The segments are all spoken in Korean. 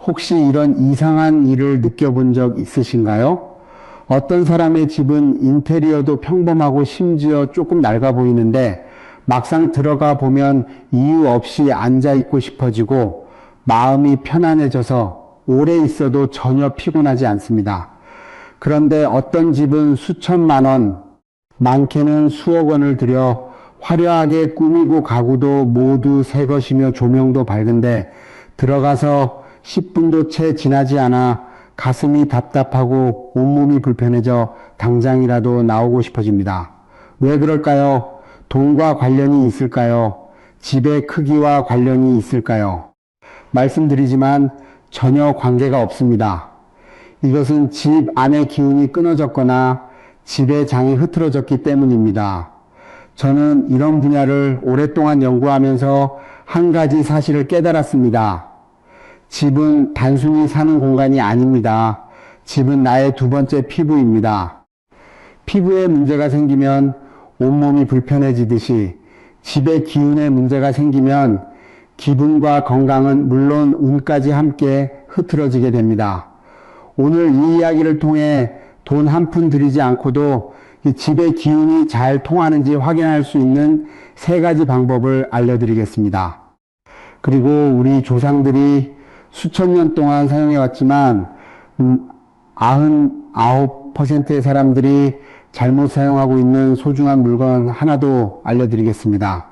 혹시 이런 이상한 일을 느껴본 적 있으신가요? 어떤 사람의 집은 인테리어도 평범하고 심지어 조금 낡아 보이는데 막상 들어가 보면 이유 없이 앉아 있고 싶어지고 마음이 편안해져서 오래 있어도 전혀 피곤하지 않습니다. 그런데 어떤 집은 수천만 원, 많게는 수억 원을 들여 화려하게 꾸미고 가구도 모두 새 것이며 조명도 밝은데 들어가서 10분도 채 지나지 않아 가슴이 답답하고 온몸이 불편해져 당장이라도 나오고 싶어집니다. 왜 그럴까요? 돈과 관련이 있을까요? 집의 크기와 관련이 있을까요? 말씀드리지만 전혀 관계가 없습니다. 이것은 집 안의 기운이 끊어졌거나 집의 장이 흐트러졌기 때문입니다. 저는 이런 분야를 오랫동안 연구하면서 한 가지 사실을 깨달았습니다. 집은 단순히 사는 공간이 아닙니다. 집은 나의 두 번째 피부입니다. 피부에 문제가 생기면 온몸이 불편해지듯이 집의 기운에 문제가 생기면 기분과 건강은 물론 운까지 함께 흐트러지게 됩니다. 오늘 이 이야기를 통해 돈 한 푼 들이지 않고도 집의 기운이 잘 통하는지 확인할 수 있는 세 가지 방법을 알려드리겠습니다. 그리고 우리 조상들이 수천 년 동안 사용해왔지만 99%의 사람들이 잘못 사용하고 있는 소중한 물건 하나도 알려드리겠습니다.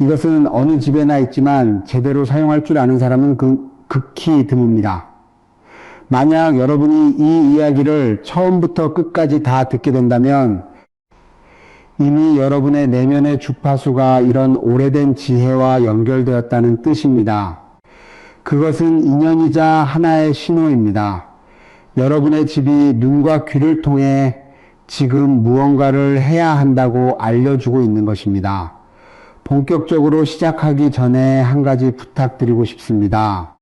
이것은 어느 집에나 있지만 제대로 사용할 줄 아는 사람은 극히 드뭅니다. 만약 여러분이 이 이야기를 처음부터 끝까지 다 듣게 된다면 이미 여러분의 내면의 주파수가 이런 오래된 지혜와 연결되었다는 뜻입니다. 그것은 인연이자 하나의 신호입니다. 여러분의 집이 눈과 귀를 통해 지금 무언가를 해야 한다고 알려주고 있는 것입니다. 본격적으로 시작하기 전에 한 가지 부탁드리고 싶습니다.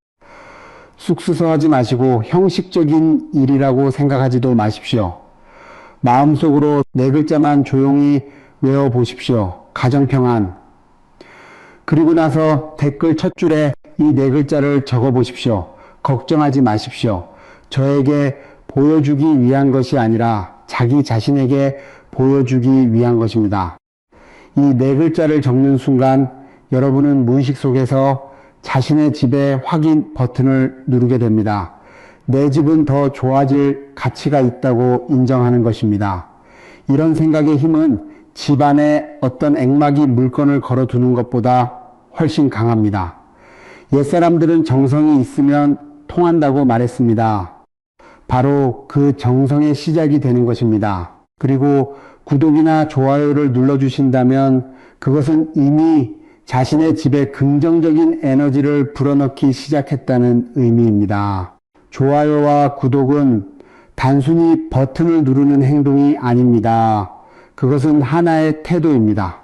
쑥스서워하지 마시고 형식적인 일이라고 생각하지도 마십시오. 마음속으로 네 글자만 조용히 외워보십시오. 가정평안. 그리고 나서 댓글 첫 줄에 이 네 글자를 적어보십시오. 걱정하지 마십시오. 저에게 보여주기 위한 것이 아니라 자기 자신에게 보여주기 위한 것입니다. 이 네 글자를 적는 순간 여러분은 무의식 속에서 자신의 집의 확인 버튼을 누르게 됩니다. 내 집은 더 좋아질 가치가 있다고 인정하는 것입니다. 이런 생각의 힘은 집 안에 어떤 액막이 물건을 걸어두는 것보다 훨씬 강합니다. 옛사람들은 정성이 있으면 통한다고 말했습니다. 바로 그 정성의 시작이 되는 것입니다. 그리고 구독이나 좋아요를 눌러주신다면 그것은 이미 자신의 집에 긍정적인 에너지를 불어넣기 시작했다는 의미입니다. 좋아요와 구독은 단순히 버튼을 누르는 행동이 아닙니다. 그것은 하나의 태도입니다.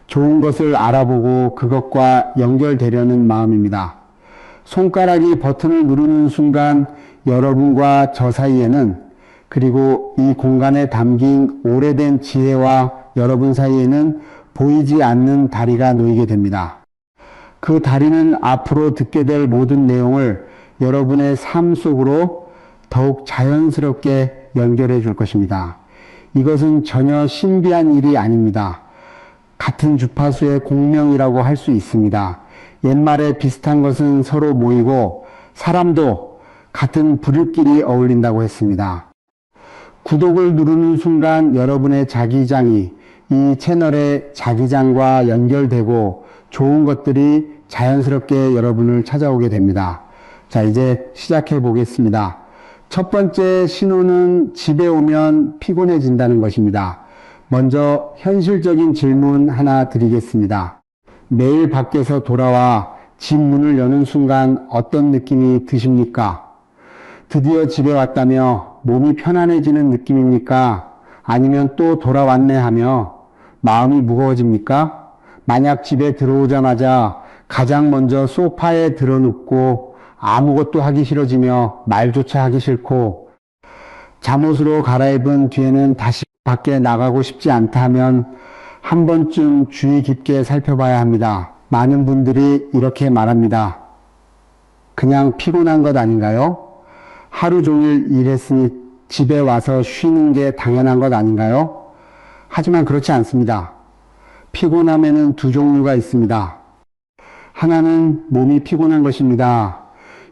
좋은 것을 알아보고 그것과 연결되려는 마음입니다. 손가락이 버튼을 누르는 순간 여러분과 저 사이에는, 그리고 이 공간에 담긴 오래된 지혜와 여러분 사이에는 보이지 않는 다리가 놓이게 됩니다. 그 다리는 앞으로 듣게 될 모든 내용을 여러분의 삶 속으로 더욱 자연스럽게 연결해 줄 것입니다. 이것은 전혀 신비한 일이 아닙니다. 같은 주파수의 공명이라고 할 수 있습니다. 옛말에 비슷한 것은 서로 모이고 사람도 같은 부류끼리 어울린다고 했습니다. 구독을 누르는 순간 여러분의 자기장이 이 채널의 자기장과 연결되고 좋은 것들이 자연스럽게 여러분을 찾아오게 됩니다. 자, 이제 시작해 보겠습니다. 첫 번째 신호는 집에 오면 피곤해진다는 것입니다. 먼저 현실적인 질문 하나 드리겠습니다. 매일 밖에서 돌아와 집 문을 여는 순간 어떤 느낌이 드십니까? 드디어 집에 왔다며 몸이 편안해지는 느낌입니까? 아니면 또 돌아왔네 하며 마음이 무거워집니까? 만약 집에 들어오자마자 가장 먼저 소파에 드러눕고 아무것도 하기 싫어지며 말조차 하기 싫고 잠옷으로 갈아입은 뒤에는 다시 밖에 나가고 싶지 않다 하면 한 번쯤 주의 깊게 살펴봐야 합니다. 많은 분들이 이렇게 말합니다. 그냥 피곤한 것 아닌가요? 하루 종일 일했으니 집에 와서 쉬는 게 당연한 것 아닌가요? 하지만 그렇지 않습니다. 피곤함에는 두 종류가 있습니다. 하나는 몸이 피곤한 것입니다.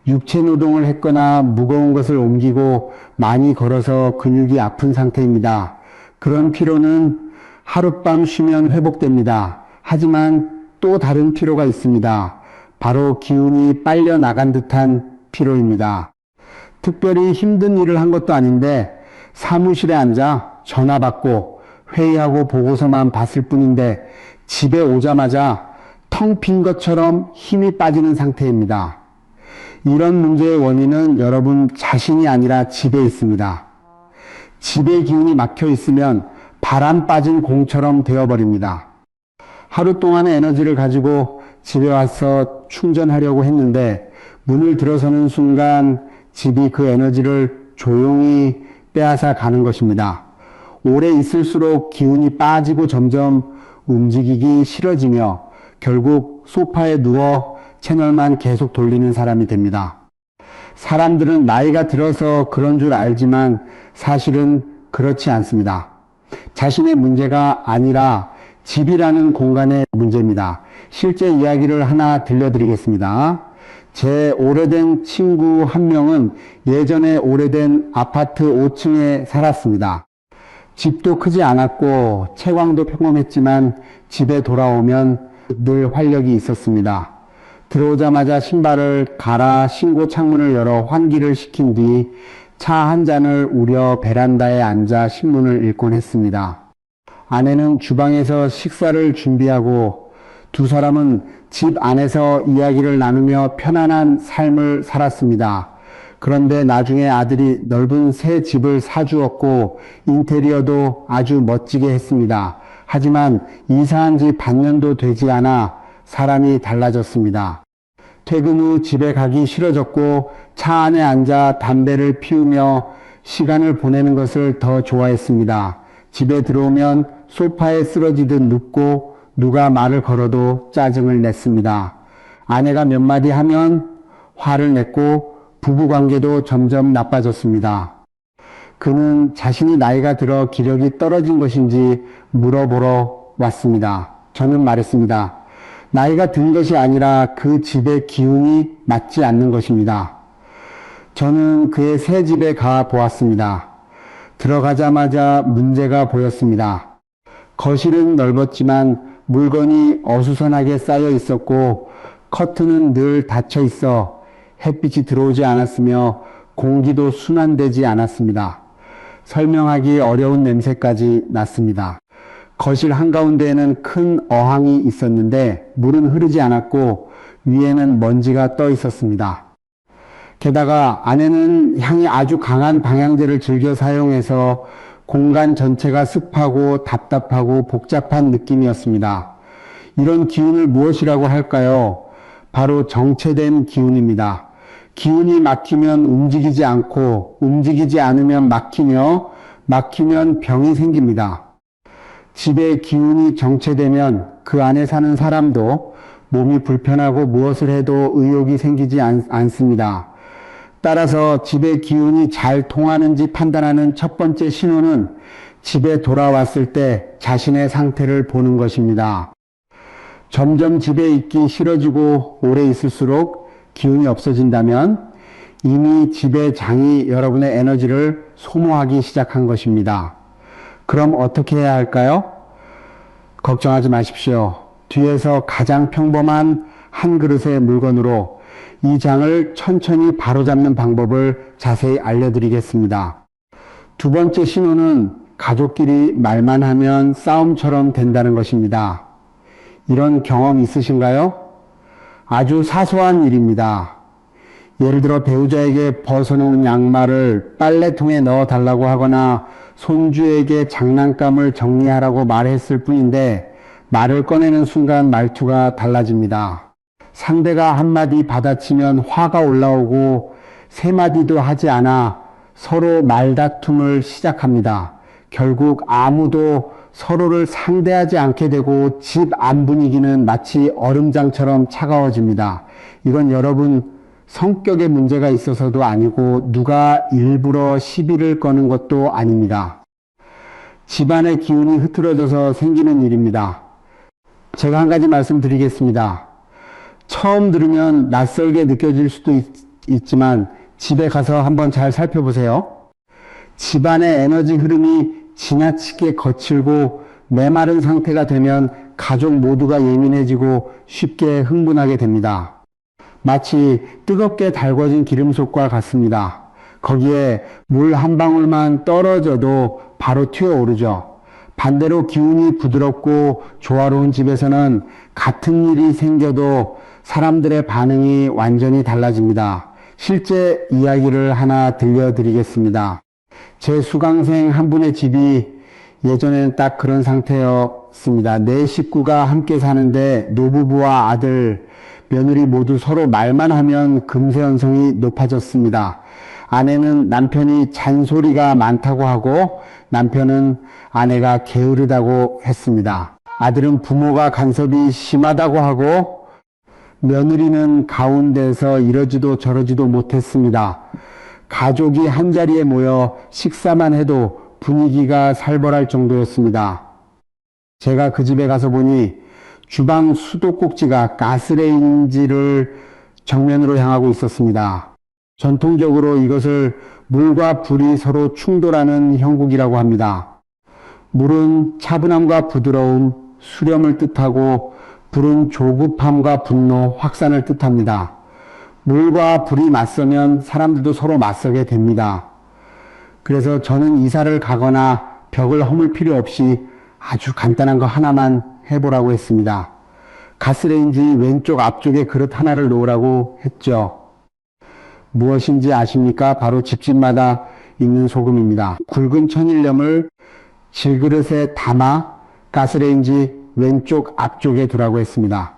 육체 노동을 했거나 무거운 것을 옮기고 많이 걸어서 근육이 아픈 상태입니다. 그런 피로는 하룻밤 쉬면 회복됩니다. 하지만 또 다른 피로가 있습니다. 바로 기운이 빨려 나간 듯한 피로입니다. 특별히 힘든 일을 한 것도 아닌데 사무실에 앉아 전화 받고 회의하고 보고서만 봤을 뿐인데 집에 오자마자 텅 빈 것처럼 힘이 빠지는 상태입니다. 이런 문제의 원인은 여러분 자신이 아니라 집에 있습니다. 집에 기운이 막혀 있으면 바람 빠진 공처럼 되어버립니다. 하루 동안의 에너지를 가지고 집에 와서 충전하려고 했는데 문을 들어서는 순간 집이 그 에너지를 조용히 빼앗아 가는 것입니다. 오래 있을수록 기운이 빠지고 점점 움직이기 싫어지며 결국 소파에 누워 채널만 계속 돌리는 사람이 됩니다. 사람들은 나이가 들어서 그런 줄 알지만 사실은 그렇지 않습니다. 자신의 문제가 아니라 집이라는 공간의 문제입니다. 실제 이야기를 하나 들려드리겠습니다. 제 오래된 친구 한 명은 예전에 오래된 아파트 5층에 살았습니다. 집도 크지 않았고 채광도 평범했지만 집에 돌아오면 늘 활력이 있었습니다. 들어오자마자 신발을 갈아 신고 창문을 열어 환기를 시킨 뒤 차 한 잔을 우려 베란다에 앉아 신문을 읽곤 했습니다. 아내는 주방에서 식사를 준비하고 두 사람은 집 안에서 이야기를 나누며 편안한 삶을 살았습니다. 그런데 나중에 아들이 넓은 새 집을 사주었고 인테리어도 아주 멋지게 했습니다. 하지만 이사한 지 반년도 되지 않아 사람이 달라졌습니다. 퇴근 후 집에 가기 싫어졌고 차 안에 앉아 담배를 피우며 시간을 보내는 것을 더 좋아했습니다. 집에 들어오면 소파에 쓰러지듯 눕고 누가 말을 걸어도 짜증을 냈습니다. 아내가 몇 마디 하면 화를 냈고 부부관계도 점점 나빠졌습니다. 그는 자신이 나이가 들어 기력이 떨어진 것인지 물어보러 왔습니다. 저는 말했습니다. 나이가 든 것이 아니라 그 집의 기운이 맞지 않는 것입니다. 저는 그의 새 집에 가 보았습니다. 들어가자마자 문제가 보였습니다. 거실은 넓었지만 물건이 어수선하게 쌓여 있었고 커튼은 늘 닫혀 있어 햇빛이 들어오지 않았으며 공기도 순환되지 않았습니다. 설명하기 어려운 냄새까지 났습니다. 거실 한가운데에는 큰 어항이 있었는데 물은 흐르지 않았고 위에는 먼지가 떠 있었습니다. 게다가 아내는 향이 아주 강한 방향제를 즐겨 사용해서 공간 전체가 습하고 답답하고 복잡한 느낌이었습니다. 이런 기운을 무엇이라고 할까요? 바로 정체된 기운입니다. 기운이 막히면 움직이지 않고 움직이지 않으면 막히며 막히면 병이 생깁니다. 집에 기운이 정체되면 그 안에 사는 사람도 몸이 불편하고 무엇을 해도 의욕이 생기지 않습니다. 따라서 집의 기운이 잘 통하는지 판단하는 첫 번째 신호는 집에 돌아왔을 때 자신의 상태를 보는 것입니다. 점점 집에 있기 싫어지고 오래 있을수록 기운이 없어진다면 이미 집의 장이 여러분의 에너지를 소모하기 시작한 것입니다. 그럼 어떻게 해야 할까요? 걱정하지 마십시오. 뒤에서 가장 평범한 한 그릇의 물건으로 이 장을 천천히 바로잡는 방법을 자세히 알려드리겠습니다. 두 번째 신호는 가족끼리 말만 하면 싸움처럼 된다는 것입니다. 이런 경험 있으신가요? 아주 사소한 일입니다. 예를 들어 배우자에게 벗어놓은 양말을 빨래통에 넣어 달라고 하거나 손주에게 장난감을 정리하라고 말했을 뿐인데 말을 꺼내는 순간 말투가 달라집니다. 상대가 한마디 받아치면 화가 올라오고 세 마디도 하지 않아 서로 말다툼을 시작합니다. 결국 아무도 서로를 상대하지 않게 되고 집 안 분위기는 마치 얼음장처럼 차가워집니다. 이건 여러분 성격에 문제가 있어서도 아니고 누가 일부러 시비를 거는 것도 아닙니다. 집안의 기운이 흐트러져서 생기는 일입니다. 제가 한 가지 말씀드리겠습니다. 처음 들으면 낯설게 느껴질 수도 있지만 집에 가서 한번 잘 살펴보세요. 집안의 에너지 흐름이 지나치게 거칠고 메마른 상태가 되면 가족 모두가 예민해지고 쉽게 흥분하게 됩니다. 마치 뜨겁게 달궈진 기름솥과 같습니다. 거기에 물 한 방울만 떨어져도 바로 튀어오르죠. 반대로 기운이 부드럽고 조화로운 집에서는 같은 일이 생겨도 사람들의 반응이 완전히 달라집니다. 실제 이야기를 하나 들려드리겠습니다. 제 수강생 한 분의 집이 예전에는 딱 그런 상태였습니다. 네 식구가 함께 사는데 노부부와 아들, 며느리 모두 서로 말만 하면 금세연성이 높아졌습니다. 아내는 남편이 잔소리가 많다고 하고 남편은 아내가 게으르다고 했습니다. 아들은 부모가 간섭이 심하다고 하고 며느리는 가운데서 이러지도 저러지도 못했습니다. 가족이 한자리에 모여 식사만 해도 분위기가 살벌할 정도였습니다. 제가 그 집에 가서 보니 주방 수도꼭지가 가스레인지를 정면으로 향하고 있었습니다. 전통적으로 이것을 물과 불이 서로 충돌하는 형국이라고 합니다. 물은 차분함과 부드러움, 수렴을 뜻하고 불은 조급함과 분노, 확산을 뜻합니다. 물과 불이 맞서면 사람들도 서로 맞서게 됩니다. 그래서 저는 이사를 가거나 벽을 허물 필요 없이 아주 간단한 거 하나만 해보라고 했습니다. 가스레인지 왼쪽 앞쪽에 그릇 하나를 놓으라고 했죠. 무엇인지 아십니까? 바로 집집마다 있는 소금입니다. 굵은 천일염을 질그릇에 담아 가스레인지 왼쪽 앞쪽에 두라고 했습니다.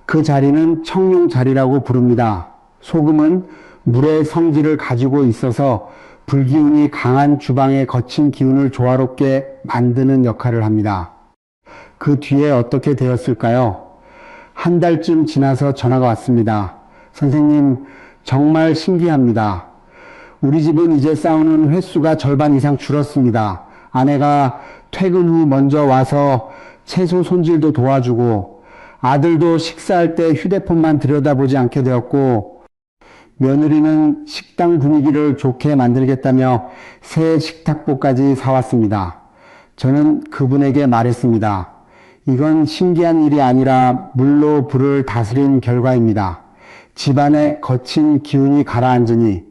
그 자리는 청룡 자리라고 부릅니다. 소금은 물의 성질을 가지고 있어서 불기운이 강한 주방의 거친 기운을 조화롭게 만드는 역할을 합니다. 그 뒤에 어떻게 되었을까요? 한 달쯤 지나서 전화가 왔습니다. 선생님, 정말 신기합니다. 우리 집은 이제 싸우는 횟수가 절반 이상 줄었습니다. 아내가 퇴근 후 먼저 와서 채소 손질도 도와주고 아들도 식사할 때 휴대폰만 들여다보지 않게 되었고 며느리는 식당 분위기를 좋게 만들겠다며 새 식탁보까지 사왔습니다. 저는 그분에게 말했습니다. 이건 신기한 일이 아니라 물로 불을 다스린 결과입니다. 집안에 거친 기운이 가라앉으니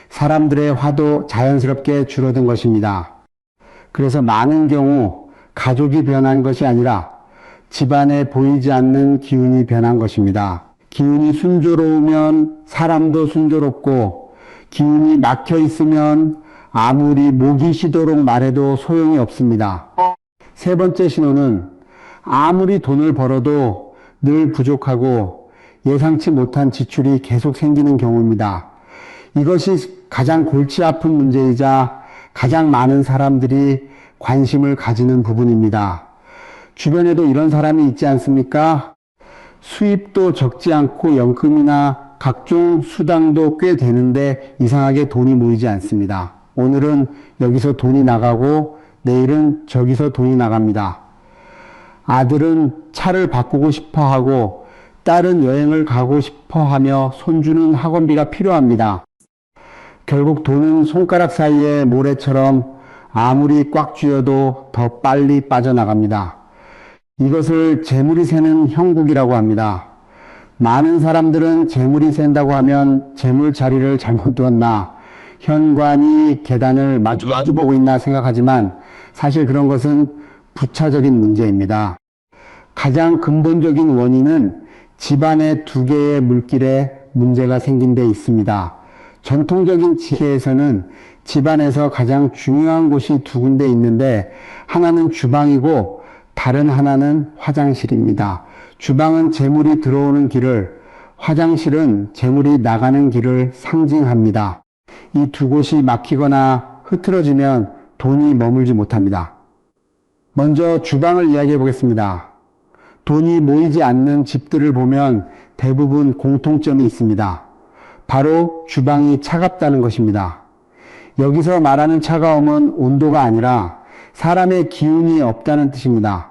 사람들의 화도 자연스럽게 줄어든 것입니다. 그래서 많은 경우 가족이 변한 것이 아니라 집안에 보이지 않는 기운이 변한 것입니다. 기운이 순조로우면 사람도 순조롭고 기운이 막혀 있으면 아무리 목이 쉬도록 말해도 소용이 없습니다. 세 번째 신호는 아무리 돈을 벌어도 늘 부족하고 예상치 못한 지출이 계속 생기는 경우입니다. 이것이 가장 골치 아픈 문제이자 가장 많은 사람들이 관심을 가지는 부분입니다. 주변에도 이런 사람이 있지 않습니까? 수입도 적지 않고 연금이나 각종 수당도 꽤 되는데 이상하게 돈이 모이지 않습니다. 오늘은 여기서 돈이 나가고 내일은 저기서 돈이 나갑니다. 아들은 차를 바꾸고 싶어 하고 딸은 여행을 가고 싶어 하며 손주는 학원비가 필요합니다. 결국 돈은 손가락 사이에 모래처럼 아무리 꽉 쥐어도 더 빨리 빠져나갑니다. 이것을 재물이 새는 형국이라고 합니다. 많은 사람들은 재물이 샌다고 하면 재물 자리를 잘못 두었나, 현관이 계단을 마주 보고 있나 생각하지만 사실 그런 것은 부차적인 문제입니다. 가장 근본적인 원인은 집안의 두 개의 물길에 문제가 생긴 데 있습니다. 전통적인 지혜에서는 집안에서 가장 중요한 곳이 두 군데 있는데 하나는 주방이고 다른 하나는 화장실입니다. 주방은 재물이 들어오는 길을, 화장실은 재물이 나가는 길을 상징합니다. 이 두 곳이 막히거나 흐트러지면 돈이 머물지 못합니다. 먼저 주방을 이야기해 보겠습니다. 돈이 모이지 않는 집들을 보면 대부분 공통점이 있습니다. 바로 주방이 차갑다는 것입니다. 여기서 말하는 차가움은 온도가 아니라 사람의 기운이 없다는 뜻입니다.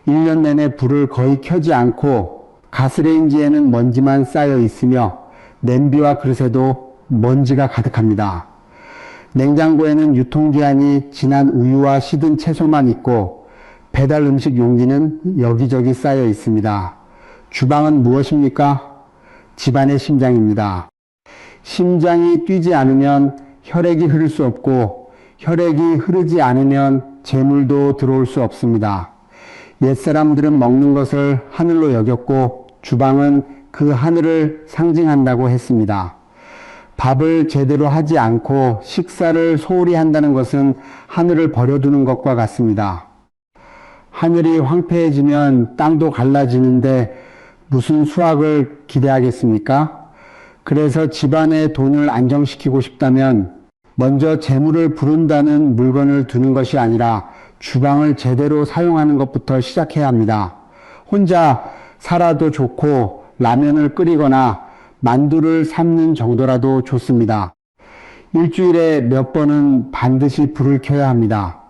1년 내내 불을 거의 켜지 않고 가스레인지에는 먼지만 쌓여 있으며 냄비와 그릇에도 먼지가 가득합니다. 냉장고에는 유통기한이 지난 우유와 시든 채소만 있고 배달 음식 용기는 여기저기 쌓여 있습니다. 주방은 무엇입니까? 집안의 심장입니다. 심장이 뛰지 않으면 혈액이 흐를 수 없고 혈액이 흐르지 않으면 재물도 들어올 수 없습니다. 옛사람들은 먹는 것을 하늘로 여겼고 주방은 그 하늘을 상징한다고 했습니다. 밥을 제대로 하지 않고 식사를 소홀히 한다는 것은 하늘을 버려두는 것과 같습니다. 하늘이 황폐해지면 땅도 갈라지는데 무슨 수확을 기대하겠습니까? 그래서 집안의 돈을 안정시키고 싶다면 먼저 재물을 부른다는 물건을 두는 것이 아니라 주방을 제대로 사용하는 것부터 시작해야 합니다. 혼자 살아도 좋고 라면을 끓이거나 만두를 삶는 정도라도 좋습니다. 일주일에 몇 번은 반드시 불을 켜야 합니다.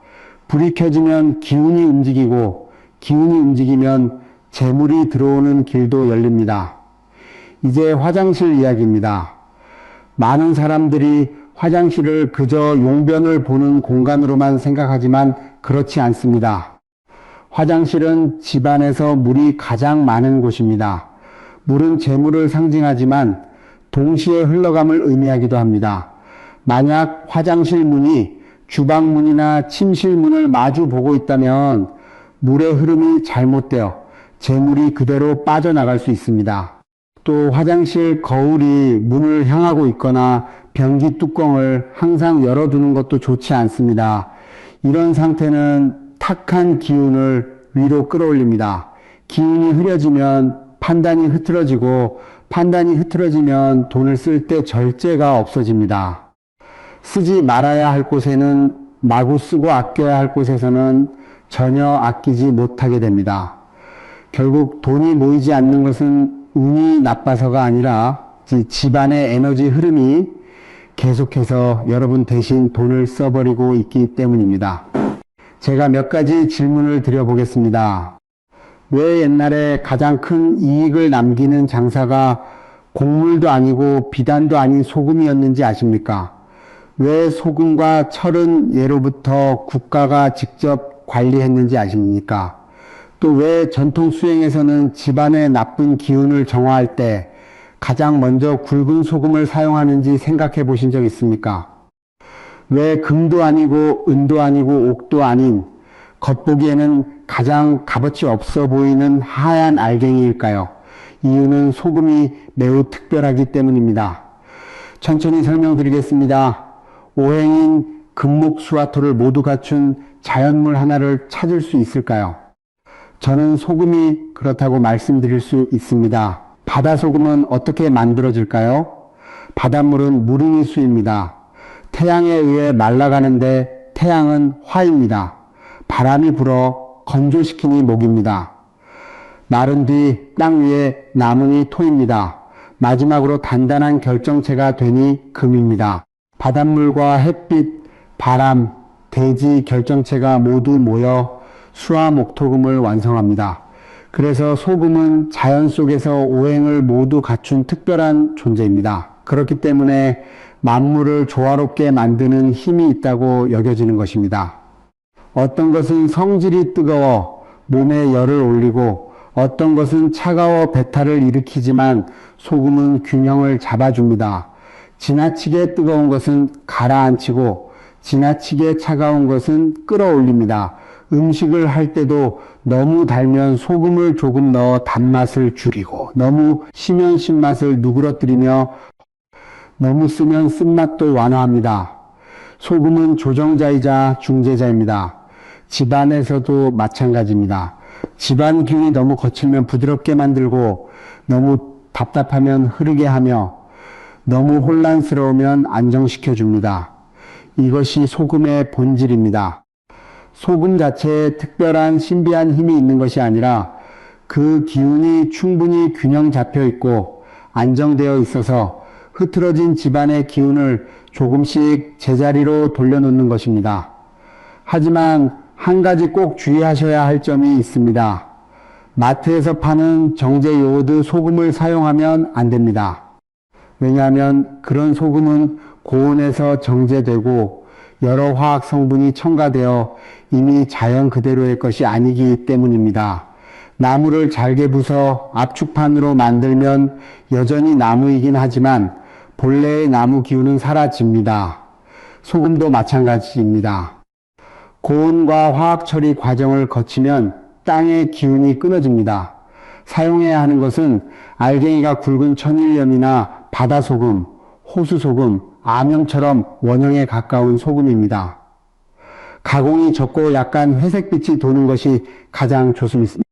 불이 켜지면 기운이 움직이고 기운이 움직이면 재물이 들어오는 길도 열립니다. 이제 화장실 이야기입니다. 많은 사람들이 화장실을 그저 용변을 보는 공간으로만 생각하지만 그렇지 않습니다. 화장실은 집안에서 물이 가장 많은 곳입니다. 물은 재물을 상징하지만 동시에 흘러감을 의미하기도 합니다. 만약 화장실 문이 주방 문이나 침실 문을 마주 보고 있다면 물의 흐름이 잘못되어 재물이 그대로 빠져나갈 수 있습니다. 또 화장실 거울이 문을 향하고 있거나 변기 뚜껑을 항상 열어두는 것도 좋지 않습니다. 이런 상태는 탁한 기운을 위로 끌어올립니다. 기운이 흐려지면 판단이 흐트러지고 판단이 흐트러지면 돈을 쓸 때 절제가 없어집니다. 쓰지 말아야 할 곳에는 마구 쓰고 아껴야 할 곳에서는 전혀 아끼지 못하게 됩니다. 결국 돈이 모이지 않는 것은 운이 나빠서가 아니라 집안의 에너지 흐름이 계속해서 여러분 대신 돈을 써버리고 있기 때문입니다. 제가 몇 가지 질문을 드려보겠습니다. 왜 옛날에 가장 큰 이익을 남기는 장사가 곡물도 아니고 비단도 아닌 소금이었는지 아십니까? 왜 소금과 철은 예로부터 국가가 직접 관리했는지 아십니까? 또 왜 전통 수행에서는 집안의 나쁜 기운을 정화할 때 가장 먼저 굵은 소금을 사용하는지 생각해 보신 적 있습니까? 왜 금도 아니고 은도 아니고 옥도 아닌 겉보기에는 가장 값어치 없어 보이는 하얀 알갱이일까요? 이유는 소금이 매우 특별하기 때문입니다. 천천히 설명드리겠습니다. 오행인 금목수화토를 모두 갖춘 자연물 하나를 찾을 수 있을까요? 저는 소금이 그렇다고 말씀드릴 수 있습니다. 바다소금은 어떻게 만들어질까요? 바닷물은 무릉이 수입니다. 태양에 의해 말라가는데 태양은 화입니다. 바람이 불어 건조시키니 목입니다. 마른 뒤 땅 위에 남으니 토입니다. 마지막으로 단단한 결정체가 되니 금입니다. 바닷물과 햇빛, 바람, 대지 결정체가 모두 모여 수화목토금을 완성합니다. 그래서 소금은 자연 속에서 오행을 모두 갖춘 특별한 존재입니다. 그렇기 때문에 만물을 조화롭게 만드는 힘이 있다고 여겨지는 것입니다. 어떤 것은 성질이 뜨거워 몸에 열을 올리고 어떤 것은 차가워 배탈을 일으키지만 소금은 균형을 잡아줍니다. 지나치게 뜨거운 것은 가라앉히고 지나치게 차가운 것은 끌어올립니다. 음식을 할 때도 너무 달면 소금을 조금 넣어 단맛을 줄이고 너무 시면 신맛을 누그러뜨리며 너무 쓰면 쓴맛도 완화합니다. 소금은 조정자이자 중재자입니다. 집안에서도 마찬가지입니다. 집안 기운이 너무 거칠면 부드럽게 만들고 너무 답답하면 흐르게 하며 너무 혼란스러우면 안정시켜 줍니다. 이것이 소금의 본질입니다. 소금 자체에 특별한 신비한 힘이 있는 것이 아니라 그 기운이 충분히 균형 잡혀 있고 안정되어 있어서 흐트러진 집안의 기운을 조금씩 제자리로 돌려놓는 것입니다. 하지만 한 가지 꼭 주의하셔야 할 점이 있습니다. 마트에서 파는 정제 요오드 소금을 사용하면 안 됩니다. 왜냐하면 그런 소금은 고온에서 정제되고 여러 화학 성분이 첨가되어 이미 자연 그대로의 것이 아니기 때문입니다. 나무를 잘게 부숴 압축판으로 만들면 여전히 나무이긴 하지만 본래의 나무 기운은 사라집니다. 소금도 마찬가지입니다. 고온과 화학 처리 과정을 거치면 땅의 기운이 끊어집니다. 사용해야 하는 것은 알갱이가 굵은 천일염이나 바다소금, 호수소금, 암염처럼 원형에 가까운 소금입니다. 가공이 적고 약간 회색빛이 도는 것이 가장 좋습니다.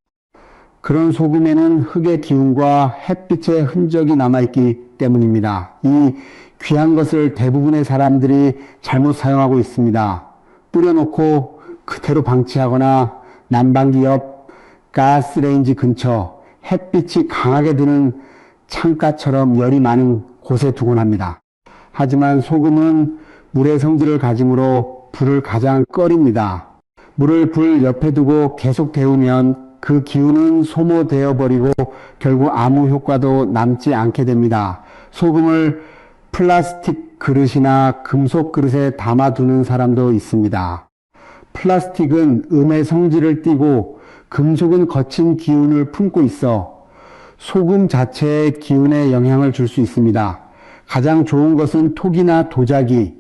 그런 소금에는 흙의 기운과 햇빛의 흔적이 남아있기 때문입니다. 이 귀한 것을 대부분의 사람들이 잘못 사용하고 있습니다. 뿌려놓고 그대로 방치하거나 난방기 옆 가스레인지 근처 햇빛이 강하게 드는 창가처럼 열이 많은 곳에 두곤 합니다. 하지만 소금은 물의 성질을 가지므로 불을 가장 꺼립니다. 물을 불 옆에 두고 계속 데우면 그 기운은 소모되어 버리고 결국 아무 효과도 남지 않게 됩니다. 소금을 플라스틱 그릇이나 금속 그릇에 담아두는 사람도 있습니다. 플라스틱은 음의 성질을 띠고 금속은 거친 기운을 품고 있어 소금 자체의 기운에 영향을 줄 수 있습니다. 가장 좋은 것은 톡이나 도자기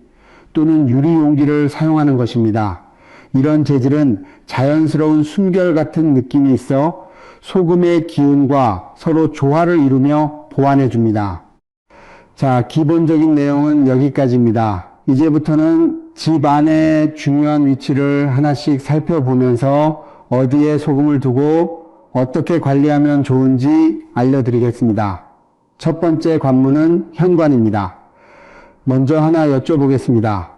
또는 유리 용기를 사용하는 것입니다. 이런 재질은 자연스러운 숨결 같은 느낌이 있어 소금의 기운과 서로 조화를 이루며 보완해 줍니다. 자, 기본적인 내용은 여기까지입니다. 이제부터는 집 안의 중요한 위치를 하나씩 살펴보면서 어디에 소금을 두고 어떻게 관리하면 좋은지 알려드리겠습니다. 첫 번째 관문은 현관입니다. 먼저 하나 여쭤보겠습니다.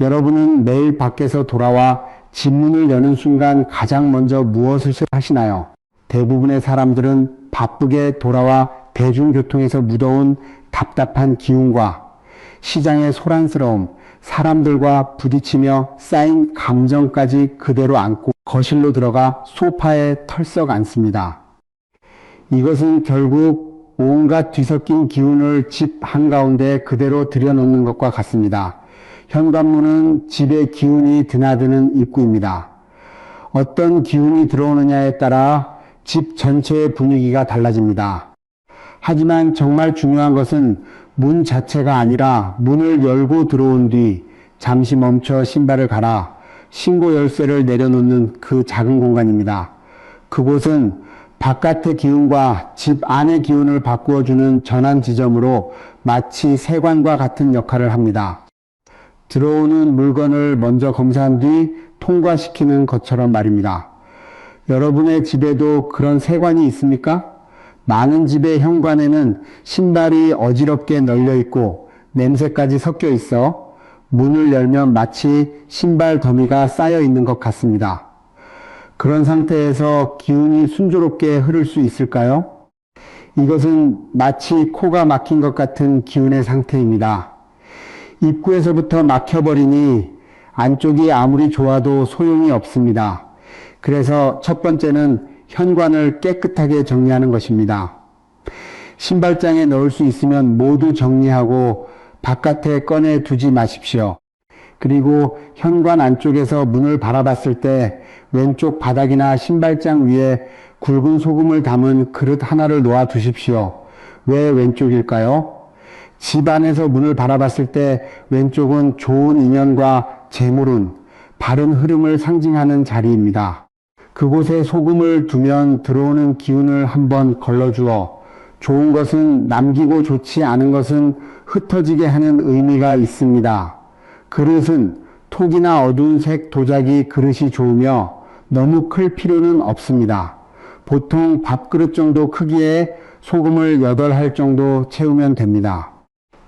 여러분은 매일 밖에서 돌아와 집 문을 여는 순간 가장 먼저 무엇을 하시나요? 대부분의 사람들은 바쁘게 돌아와 대중교통에서 묻어온 답답한 기운과 시장의 소란스러움, 사람들과 부딪히며 쌓인 감정까지 그대로 안고 거실로 들어가 소파에 털썩 앉습니다. 이것은 결국 온갖 뒤섞인 기운을 집 한가운데 그대로 들여놓는 것과 같습니다. 현관문은 집의 기운이 드나드는 입구입니다. 어떤 기운이 들어오느냐에 따라 집 전체의 분위기가 달라집니다. 하지만 정말 중요한 것은 문 자체가 아니라 문을 열고 들어온 뒤 잠시 멈춰 신발을 갈아 신고 열쇠를 내려놓는 그 작은 공간입니다. 그곳은 바깥의 기운과 집 안의 기운을 바꾸어주는 전환 지점으로 마치 세관과 같은 역할을 합니다. 들어오는 물건을 먼저 검사한 뒤 통과시키는 것처럼 말입니다. 여러분의 집에도 그런 세관이 있습니까? 많은 집의 현관에는 신발이 어지럽게 널려 있고 냄새까지 섞여 있어 문을 열면 마치 신발 더미가 쌓여 있는 것 같습니다. 그런 상태에서 기운이 순조롭게 흐를 수 있을까요? 이것은 마치 코가 막힌 것 같은 기운의 상태입니다. 입구에서부터 막혀버리니 안쪽이 아무리 좋아도 소용이 없습니다. 그래서 첫 번째는 현관을 깨끗하게 정리하는 것입니다. 신발장에 넣을 수 있으면 모두 정리하고 바깥에 꺼내 두지 마십시오. 그리고 현관 안쪽에서 문을 바라봤을 때 왼쪽 바닥이나 신발장 위에 굵은 소금을 담은 그릇 하나를 놓아 두십시오. 왜 왼쪽일까요? 집 안에서 문을 바라봤을 때 왼쪽은 좋은 인연과 재물운, 바른 흐름을 상징하는 자리입니다. 그곳에 소금을 두면 들어오는 기운을 한번 걸러주어 좋은 것은 남기고 좋지 않은 것은 흩어지게 하는 의미가 있습니다. 그릇은 톡이나 어두운 색 도자기 그릇이 좋으며 너무 클 필요는 없습니다. 보통 밥그릇 정도 크기의 소금을 8알 정도 채우면 됩니다.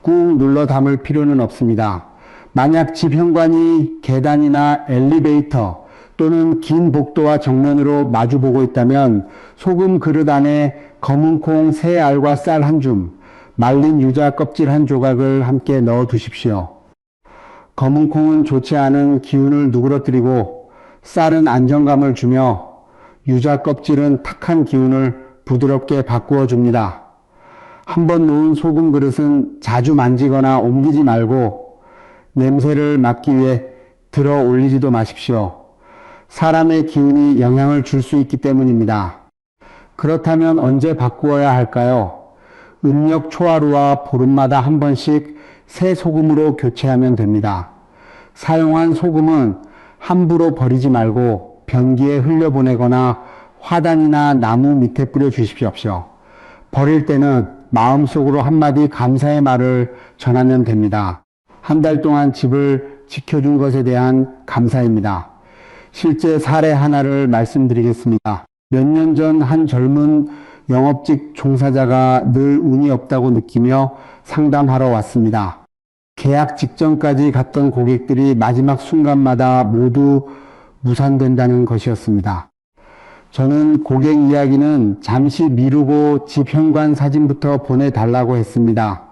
꾹 눌러 담을 필요는 없습니다. 만약 집 현관이 계단이나 엘리베이터 또는 긴 복도와 정면으로 마주보고 있다면 소금 그릇 안에 검은 콩 3알과 쌀 1줌, 말린 유자 껍질 한 조각을 함께 넣어 두십시오. 검은 콩은 좋지 않은 기운을 누그러뜨리고 쌀은 안정감을 주며 유자 껍질은 탁한 기운을 부드럽게 바꾸어 줍니다. 한번 놓은 소금 그릇은 자주 만지거나 옮기지 말고 냄새를 막기 위해 들어 올리지도 마십시오. 사람의 기운이 영향을 줄 수 있기 때문입니다. 그렇다면 언제 바꾸어야 할까요? 음력 초하루와 보름마다 한 번씩 새 소금으로 교체하면 됩니다. 사용한 소금은 함부로 버리지 말고 변기에 흘려보내거나 화단이나 나무 밑에 뿌려 주십시오. 버릴 때는 마음속으로 한마디 감사의 말을 전하면 됩니다. 한 달 동안 집을 지켜준 것에 대한 감사입니다. 실제 사례 하나를 말씀드리겠습니다. 몇 년 전 한 젊은 영업직 종사자가 늘 운이 없다고 느끼며 상담하러 왔습니다. 계약 직전까지 갔던 고객들이 마지막 순간마다 모두 무산된다는 것이었습니다. 저는 고객 이야기는 잠시 미루고 집 현관 사진부터 보내달라고 했습니다.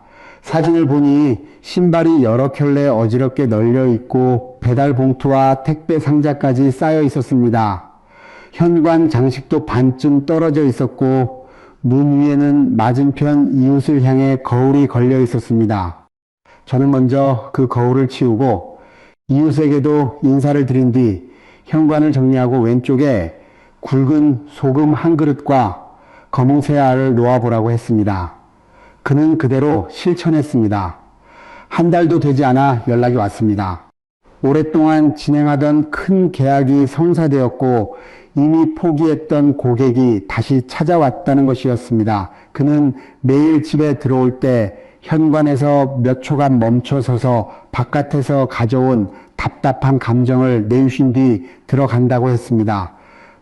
사진을 보니 신발이 여러 켤레 어지럽게 널려 있고 배달 봉투와 택배 상자까지 쌓여 있었습니다. 현관 장식도 반쯤 떨어져 있었고 문 위에는 맞은편 이웃을 향해 거울이 걸려 있었습니다. 저는 먼저 그 거울을 치우고 이웃에게도 인사를 드린 뒤 현관을 정리하고 왼쪽에 굵은 소금 한 그릇과 검은새 알을 놓아보라고 했습니다. 그는 그대로 실천했습니다. 한 달도 되지 않아 연락이 왔습니다. 오랫동안 진행하던 큰 계약이 성사되었고 이미 포기했던 고객이 다시 찾아왔다는 것이었습니다. 그는 매일 집에 들어올 때 현관에서 몇 초간 멈춰 서서 바깥에서 가져온 답답한 감정을 내쉬신 뒤 들어간다고 했습니다.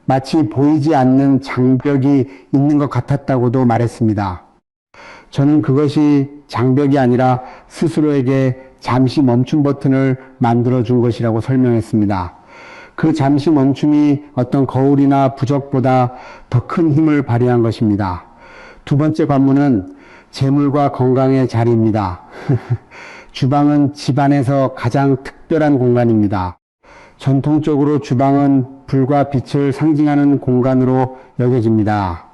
마치 보이지 않는 장벽이 있는 것 같았다고도 말했습니다. 저는 그것이 장벽이 아니라 스스로에게 잠시 멈춤 버튼을 만들어 준 것이라고 설명했습니다. 그 잠시 멈춤이 어떤 거울이나 부적보다 더 큰 힘을 발휘한 것입니다. 두 번째 관문은 재물과 건강의 자리입니다. 주방은 집안에서 가장 특별한 공간입니다. 전통적으로 주방은 불과 빛을 상징하는 공간으로 여겨집니다.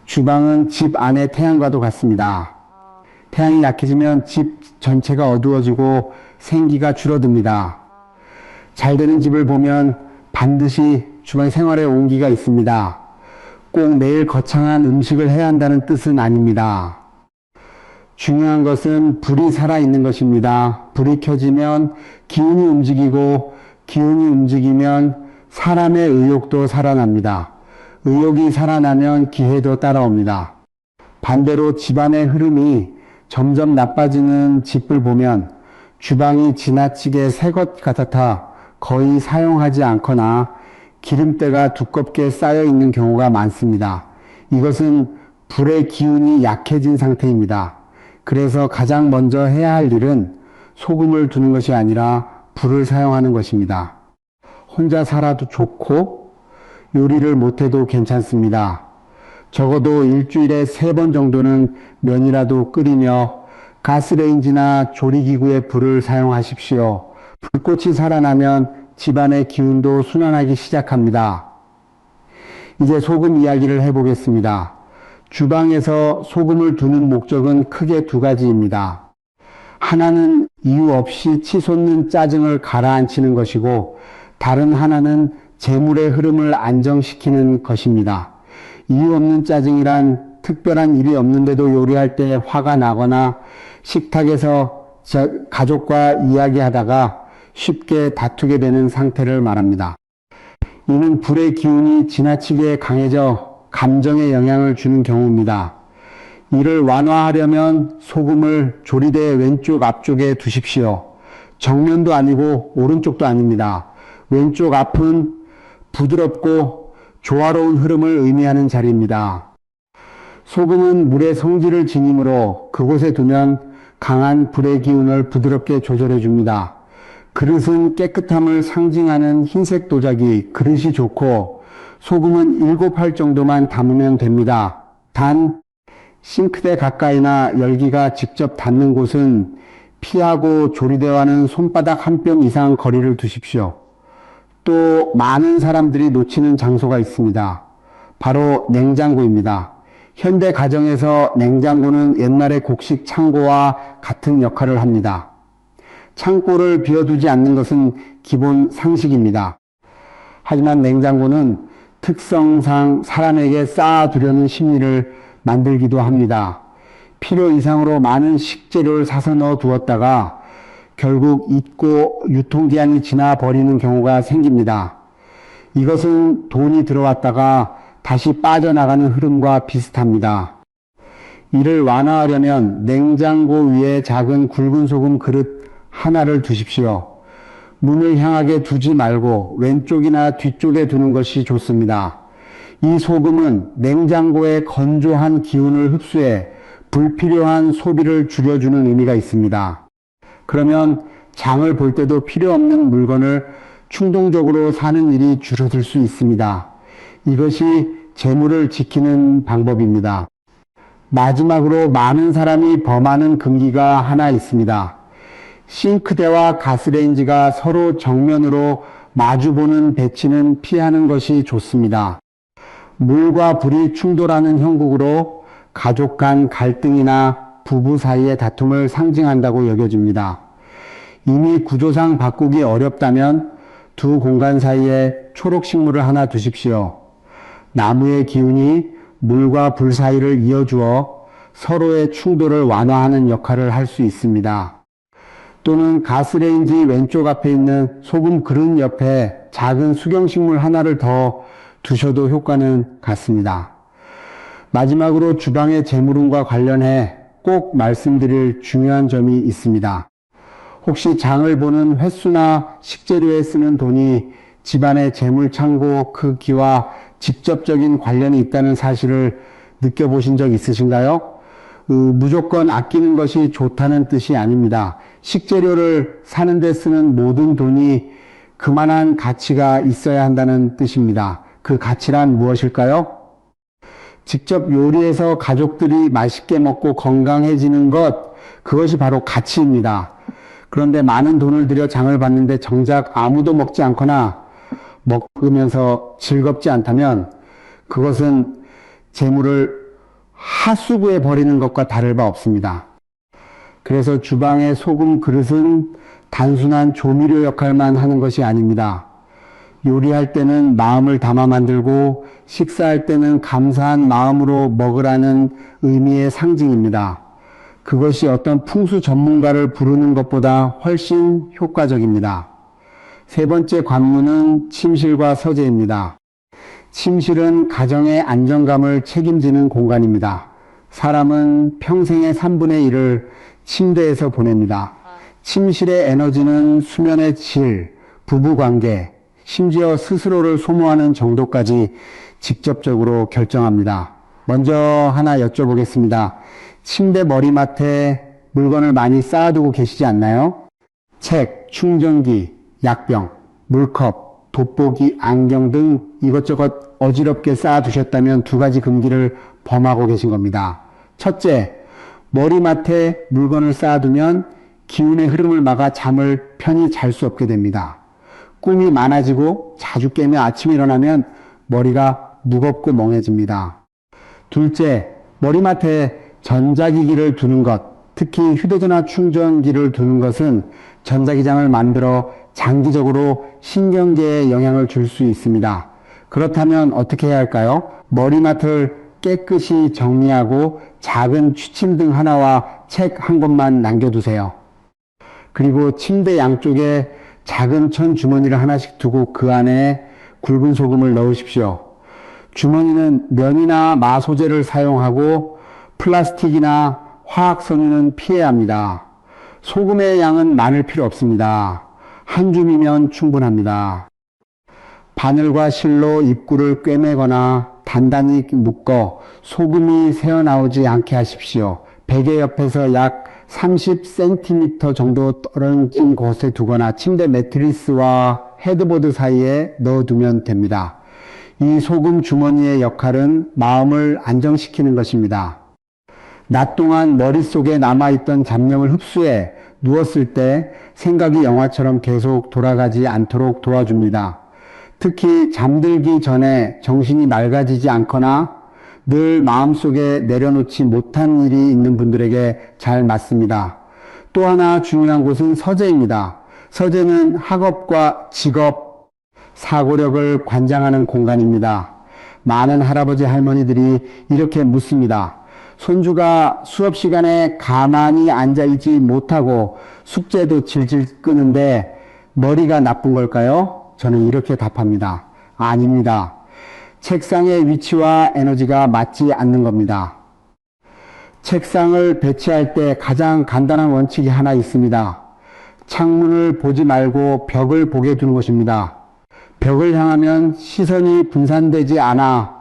주방은 집 안의 태양과도 같습니다. 태양이 약해지면 집 전체가 어두워지고 생기가 줄어듭니다. 잘 되는 집을 보면 반드시 주방 생활에 온기가 있습니다. 꼭 매일 거창한 음식을 해야 한다는 뜻은 아닙니다. 중요한 것은 불이 살아있는 것입니다. 불이 켜지면 기운이 움직이고 기운이 움직이면 사람의 의욕도 살아납니다. 의욕이 살아나면 기회도 따라옵니다. 반대로 집안의 흐름이 점점 나빠지는 집을 보면 주방이 지나치게 새 것 같아 거의 사용하지 않거나 기름때가 두껍게 쌓여 있는 경우가 많습니다. 이것은 불의 기운이 약해진 상태입니다. 그래서 가장 먼저 해야 할 일은 소금을 두는 것이 아니라 불을 사용하는 것입니다. 혼자 살아도 좋고 요리를 못해도 괜찮습니다. 적어도 일주일에 3번 정도는 면이라도 끓이며 가스레인지나 조리기구에 불을 사용하십시오. 불꽃이 살아나면 집안의 기운도 순환하기 시작합니다. 이제 소금 이야기를 해보겠습니다. 주방에서 소금을 두는 목적은 크게 두 가지입니다. 하나는 이유 없이 치솟는 짜증을 가라앉히는 것이고 다른 하나는 재물의 흐름을 안정시키는 것입니다. 이유 없는 짜증이란 특별한 일이 없는데도 요리할 때 화가 나거나 식탁에서 가족과 이야기하다가 쉽게 다투게 되는 상태를 말합니다. 이는 불의 기운이 지나치게 강해져 감정에 영향을 주는 경우입니다. 이를 완화하려면 소금을 조리대 왼쪽 앞쪽에 두십시오. 정면도 아니고 오른쪽도 아닙니다. 왼쪽 앞은 부드럽고 조화로운 흐름을 의미하는 자리입니다. 소금은 물의 성질을 지니므로 그곳에 두면 강한 불의 기운을 부드럽게 조절해 줍니다. 그릇은 깨끗함을 상징하는 흰색 도자기, 그릇이 좋고 소금은 7알 정도만 담으면 됩니다. 단 싱크대 가까이나 열기가 직접 닿는 곳은 피하고 조리대와는 손바닥 한 뼘 이상 거리를 두십시오. 또 많은 사람들이 놓치는 장소가 있습니다. 바로 냉장고입니다. 현대 가정에서 냉장고는 옛날의 곡식 창고와 같은 역할을 합니다. 창고를 비워두지 않는 것은 기본 상식입니다. 하지만 냉장고는 특성상 사람에게 쌓아두려는 심리를 만들기도 합니다. 필요 이상으로 많은 식재료를 사서 넣어 두었다가 결국 잊고 유통기한이 지나 버리는 경우가 생깁니다. 이것은 돈이 들어왔다가 다시 빠져나가는 흐름과 비슷합니다. 이를 완화하려면 냉장고 위에 작은 굵은 소금 그릇 하나를 두십시오. 문을 향하게 두지 말고 왼쪽이나 뒤쪽에 두는 것이 좋습니다. 이 소금은 냉장고의 건조한 기운을 흡수해 불필요한 소비를 줄여주는 의미가 있습니다. 그러면 장을 볼 때도 필요 없는 물건을 충동적으로 사는 일이 줄어들 수 있습니다. 이것이 재물을 지키는 방법입니다. 마지막으로 많은 사람이 범하는 금기가 하나 있습니다. 싱크대와 가스레인지가 서로 정면으로 마주보는 배치는 피하는 것이 좋습니다. 물과 불이 충돌하는 형국으로 가족 간 갈등이나 부부 사이의 다툼을 상징한다고 여겨집니다. 이미 구조상 바꾸기 어렵다면 두 공간 사이에 초록식물을 하나 두십시오. 나무의 기운이 물과 불 사이를 이어주어 서로의 충돌을 완화하는 역할을 할 수 있습니다. 또는 가스레인지 왼쪽 앞에 있는 소금 그릇 옆에 작은 수경식물 하나를 더 두셔도 효과는 같습니다. 마지막으로 주방의 재물운과 관련해 꼭 말씀드릴 중요한 점이 있습니다. 혹시 장을 보는 횟수나 식재료에 쓰는 돈이 집안의 재물창고 크기와 직접적인 관련이 있다는 사실을 느껴보신 적 있으신가요? 무조건 아끼는 것이 좋다는 뜻이 아닙니다. 식재료를 사는 데 쓰는 모든 돈이 그만한 가치가 있어야 한다는 뜻입니다. 그 가치란 무엇일까요? 직접 요리해서 가족들이 맛있게 먹고 건강해지는 것, 그것이 바로 가치입니다. 그런데 많은 돈을 들여 장을 봤는데 정작 아무도 먹지 않거나 먹으면서 즐겁지 않다면 그것은 재물을 하수구에 버리는 것과 다를 바 없습니다. 그래서 주방의 소금 그릇은 단순한 조미료 역할만 하는 것이 아닙니다. 요리할 때는 마음을 담아 만들고 식사할 때는 감사한 마음으로 먹으라는 의미의 상징입니다. 그것이 어떤 풍수 전문가를 부르는 것보다 훨씬 효과적입니다. 세 번째 관문은 침실과 서재입니다. 침실은 가정의 안정감을 책임지는 공간입니다. 사람은 평생의 3분의 1을 침대에서 보냅니다. 침실의 에너지는 수면의 질, 부부관계, 심지어 스스로를 소모하는 정도까지 직접적으로 결정합니다. 먼저 하나 여쭤보겠습니다. 침대 머리맡에 물건을 많이 쌓아두고 계시지 않나요? 책, 충전기, 약병, 물컵, 돋보기, 안경 등 이것저것 어지럽게 쌓아두셨다면 두 가지 금기를 범하고 계신 겁니다. 첫째, 머리맡에 물건을 쌓아두면 기운의 흐름을 막아 잠을 편히 잘 수 없게 됩니다. 꿈이 많아지고 자주 깨며 아침에 일어나면 머리가 무겁고 멍해집니다. 둘째, 머리맡에 전자기기를 두는 것, 특히 휴대전화 충전기를 두는 것은 전자기장을 만들어 장기적으로 신경계에 영향을 줄 수 있습니다. 그렇다면 어떻게 해야 할까요? 머리맡을 깨끗이 정리하고 작은 취침등 하나와 책 한 권만 남겨두세요. 그리고 침대 양쪽에 작은 천 주머니를 하나씩 두고 그 안에 굵은 소금을 넣으십시오. 주머니는 면이나 마 소재를 사용하고 플라스틱이나 화학 섬유는 피해야 합니다. 소금의 양은 많을 필요 없습니다. 한 줌이면 충분합니다. 바늘과 실로 입구를 꿰매거나 단단히 묶어 소금이 새어나오지 않게 하십시오. 베개 옆에서 약 30cm 정도 떨어진 곳에 두거나 침대 매트리스와 헤드보드 사이에 넣어두면 됩니다. 이 소금 주머니의 역할은 마음을 안정시키는 것입니다. 낮 동안 머릿속에 남아있던 잡념을 흡수해 누웠을 때 생각이 영화처럼 계속 돌아가지 않도록 도와줍니다. 특히 잠들기 전에 정신이 맑아지지 않거나 늘 마음속에 내려놓지 못한 일이 있는 분들에게 잘 맞습니다. 또 하나 중요한 곳은 서재입니다. 서재는 학업과 직업, 사고력을 관장하는 공간입니다. 많은 할아버지 할머니들이 이렇게 묻습니다. 손주가 수업 시간에 가만히 앉아있지 못하고 숙제도 질질 끄는데 머리가 나쁜 걸까요? 저는 이렇게 답합니다. 아닙니다. 책상의 위치와 에너지가 맞지 않는 겁니다. 책상을 배치할 때 가장 간단한 원칙이 하나 있습니다. 창문을 보지 말고 벽을 보게 두는 것입니다. 벽을 향하면 시선이 분산되지 않아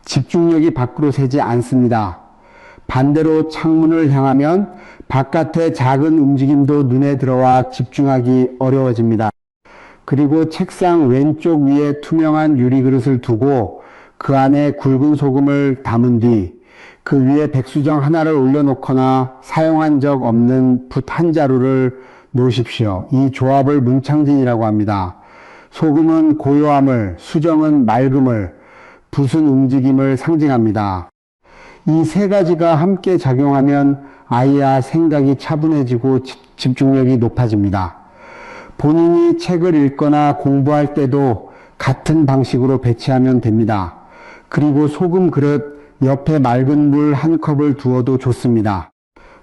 집중력이 밖으로 새지 않습니다. 반대로 창문을 향하면 바깥의 작은 움직임도 눈에 들어와 집중하기 어려워집니다. 그리고 책상 왼쪽 위에 투명한 유리그릇을 두고 그 안에 굵은 소금을 담은 뒤 그 위에 백수정 하나를 올려놓거나 사용한 적 없는 붓 한 자루를 놓으십시오. 이 조합을 문창진이라고 합니다. 소금은 고요함을, 수정은 맑음을, 붓은 움직임을 상징합니다. 이 세 가지가 함께 작용하면 아이야 생각이 차분해지고 집중력이 높아집니다. 본인이 책을 읽거나 공부할 때도 같은 방식으로 배치하면 됩니다. 그리고 소금 그릇 옆에 맑은 물 한 컵을 두어도 좋습니다.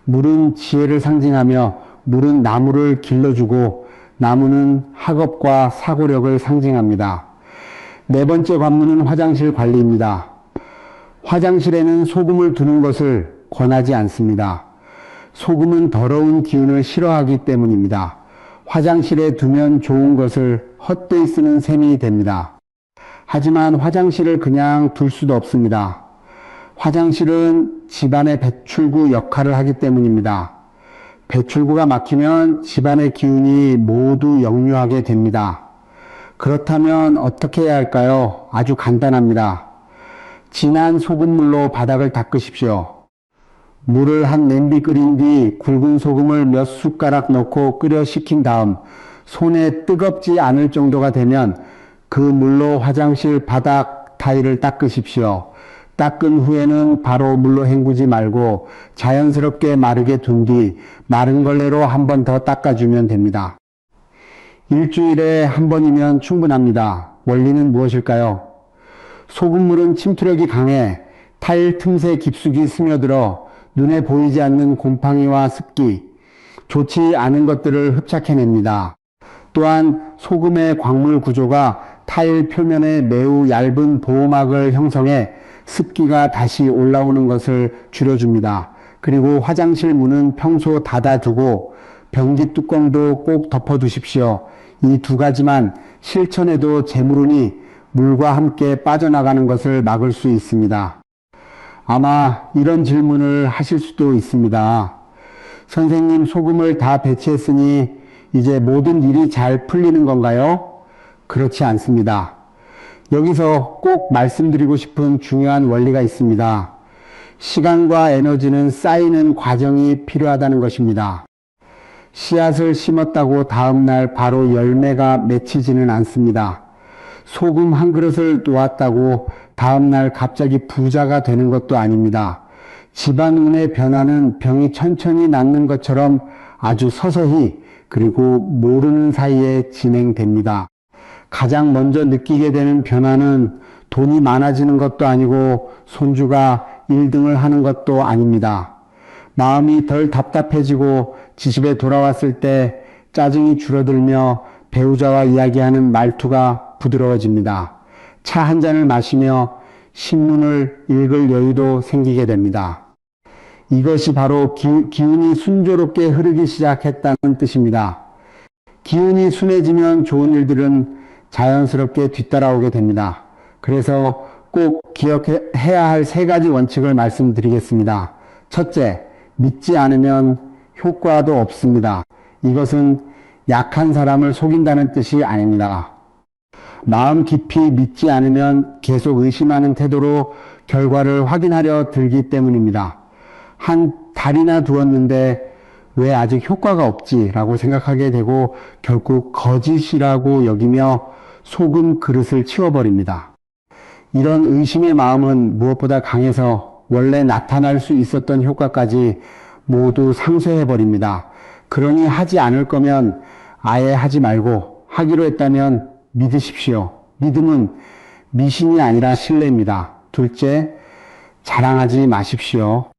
물은 지혜를 상징하며 물은 나무를 길러주고 나무는 학업과 사고력을 상징합니다. 네 번째 관문은 화장실 관리입니다. 화장실에는 소금을 두는 것을 권하지 않습니다. 소금은 더러운 기운을 싫어하기 때문입니다. 화장실에 두면 좋은 것을 헛되이 쓰는 셈이 됩니다. 하지만 화장실을 그냥 둘 수도 없습니다. 화장실은 집안의 배출구 역할을 하기 때문입니다. 배출구가 막히면 집안의 기운이 모두 역류하게 됩니다. 그렇다면 어떻게 해야 할까요? 아주 간단합니다. 진한 소금물로 바닥을 닦으십시오. 물을 한 냄비 끓인 뒤 굵은 소금을 몇 숟가락 넣고 끓여 식힌 다음 손에 뜨겁지 않을 정도가 되면 그 물로 화장실 바닥 타일을 닦으십시오. 닦은 후에는 바로 물로 헹구지 말고 자연스럽게 마르게 둔 뒤 마른 걸레로 한 번 더 닦아주면 됩니다. 일주일에 한 번이면 충분합니다. 원리는 무엇일까요? 소금물은 침투력이 강해 타일 틈새 깊숙이 스며들어 눈에 보이지 않는 곰팡이와 습기, 좋지 않은 것들을 흡착해냅니다. 또한 소금의 광물 구조가 타일 표면에 매우 얇은 보호막을 형성해 습기가 다시 올라오는 것을 줄여줍니다. 그리고 화장실 문은 평소 닫아두고 변기 뚜껑도 꼭 덮어두십시오. 이 두 가지만 실천해도 재물운이 물과 함께 빠져나가는 것을 막을 수 있습니다. 아마 이런 질문을 하실 수도 있습니다. 선생님, 소금을 다 배치했으니 이제 모든 일이 잘 풀리는 건가요? 그렇지 않습니다. 여기서 꼭 말씀드리고 싶은 중요한 원리가 있습니다. 시간과 에너지는 쌓이는 과정이 필요하다는 것입니다. 씨앗을 심었다고 다음날 바로 열매가 맺히지는 않습니다. 소금 한 그릇을 놓았다고 다음날 갑자기 부자가 되는 것도 아닙니다. 집안운의 변화는 병이 천천히 낫는 것처럼 아주 서서히 그리고 모르는 사이에 진행됩니다. 가장 먼저 느끼게 되는 변화는 돈이 많아지는 것도 아니고 손주가 1등을 하는 것도 아닙니다. 마음이 덜 답답해지고 지집에 돌아왔을 때 짜증이 줄어들며 배우자와 이야기하는 말투가 부드러워집니다. 차 한 잔을 마시며 신문을 읽을 여유도 생기게 됩니다. 이것이 바로 기운이 순조롭게 흐르기 시작했다는 뜻입니다. 기운이 순해지면 좋은 일들은 자연스럽게 뒤따라오게 됩니다. 그래서 꼭 기억해야 할 세 가지 원칙을 말씀드리겠습니다. 첫째, 믿지 않으면 효과도 없습니다. 이것은 약한 사람을 속인다는 뜻이 아닙니다. 마음 깊이 믿지 않으면 계속 의심하는 태도로 결과를 확인하려 들기 때문입니다. 한 달이나 두었는데 왜 아직 효과가 없지? 라고 생각하게 되고 결국 거짓이라고 여기며 소금 그릇을 치워버립니다. 이런 의심의 마음은 무엇보다 강해서 원래 나타날 수 있었던 효과까지 모두 상쇄해버립니다. 그러니 하지 않을 거면 아예 하지 말고 하기로 했다면 믿으십시오. 믿음은 미신이 아니라 신뢰입니다. 둘째, 자랑하지 마십시오.